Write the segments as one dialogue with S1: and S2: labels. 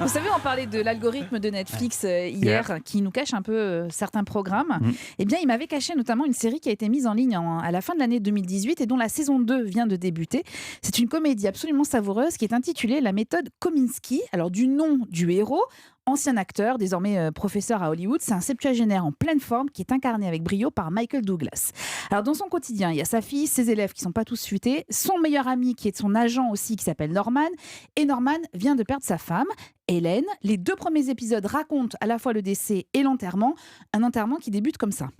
S1: Vous savez, on parlait de l'algorithme de Netflix hier qui nous cache un peu certains programmes. Eh bien, il m'avait caché notamment une série qui a été mise en ligne à la fin de l'année 2018 et dont la saison 2 vient de débuter. C'est une comédie absolument savoureuse qui est intitulée La méthode Kominsky. Alors, du nom du héros, ancien acteur, désormais professeur à Hollywood, c'est un septuagénaire en pleine forme qui est incarné avec brio par Michael Douglas. Alors dans son quotidien, il y a sa fille, ses élèves qui ne sont pas tous futés, son meilleur ami qui est son agent aussi qui s'appelle Norman, et Norman vient de perdre sa femme, Hélène. Les 2 premiers épisodes racontent à la fois le décès et l'enterrement, un enterrement qui débute comme ça.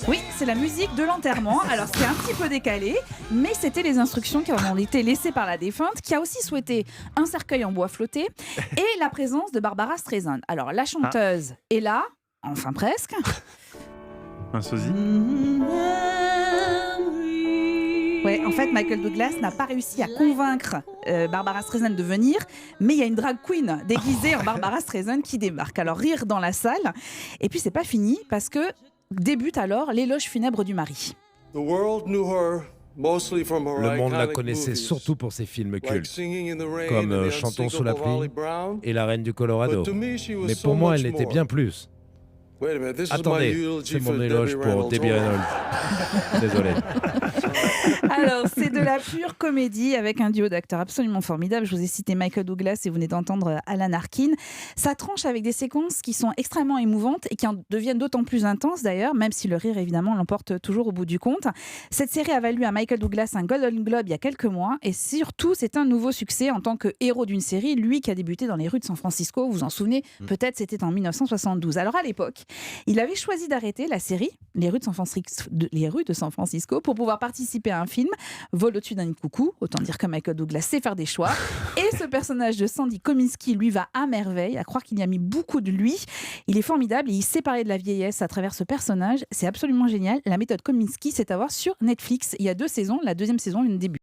S1: Oui, c'est la musique de l'enterrement. Alors, c'est un petit peu décalé, mais c'était les instructions qui ont été laissées par la défunte, qui a aussi souhaité un cercueil en bois flotté et la présence de Barbara Streisand. Alors, la chanteuse est là, enfin presque.
S2: Un sosie.
S1: Ouais, en fait, Michael Douglas n'a pas réussi à convaincre Barbara Streisand de venir, mais il y a une drag queen déguisée en Barbara Streisand qui débarque. Alors, rire dans la salle. Et puis, c'est pas fini, parce que débute alors l'éloge funèbre du mari.
S3: Le monde la connaissait surtout pour ses films cultes, comme Chantons sous la pluie et La Reine du Colorado. Mais pour moi, elle n'était bien plus. Attendez, c'est mon éloge pour Debbie Reynolds. Désolé.
S1: Alors, c'est de la pure comédie avec un duo d'acteurs absolument formidable. Je vous ai cité Michael Douglas et vous venez d'entendre Alan Arkin. Ça tranche avec des séquences qui sont extrêmement émouvantes et qui en deviennent d'autant plus intenses d'ailleurs, même si le rire évidemment l'emporte toujours au bout du compte. Cette série a valu à Michael Douglas un Golden Globe il y a quelques mois et surtout c'est un nouveau succès en tant que héros d'une série, lui qui a débuté dans les rues de San Francisco, vous vous en souvenez, peut-être c'était en 1972. Alors à l'époque, il avait choisi d'arrêter la série Les rues de San Francisco pour pouvoir participer à un film, Vol au-dessus d'un nid de coucou. Autant dire que Michael Douglas sait faire des choix. Et ce personnage de Sandy Kominsky, lui, va à merveille, à croire qu'il y a mis beaucoup de lui. Il est formidable et il sait parler de la vieillesse à travers ce personnage. C'est absolument génial. La méthode Kominsky, c'est à voir sur Netflix. Il y a 2 saisons. La 2e saison vient de débuter.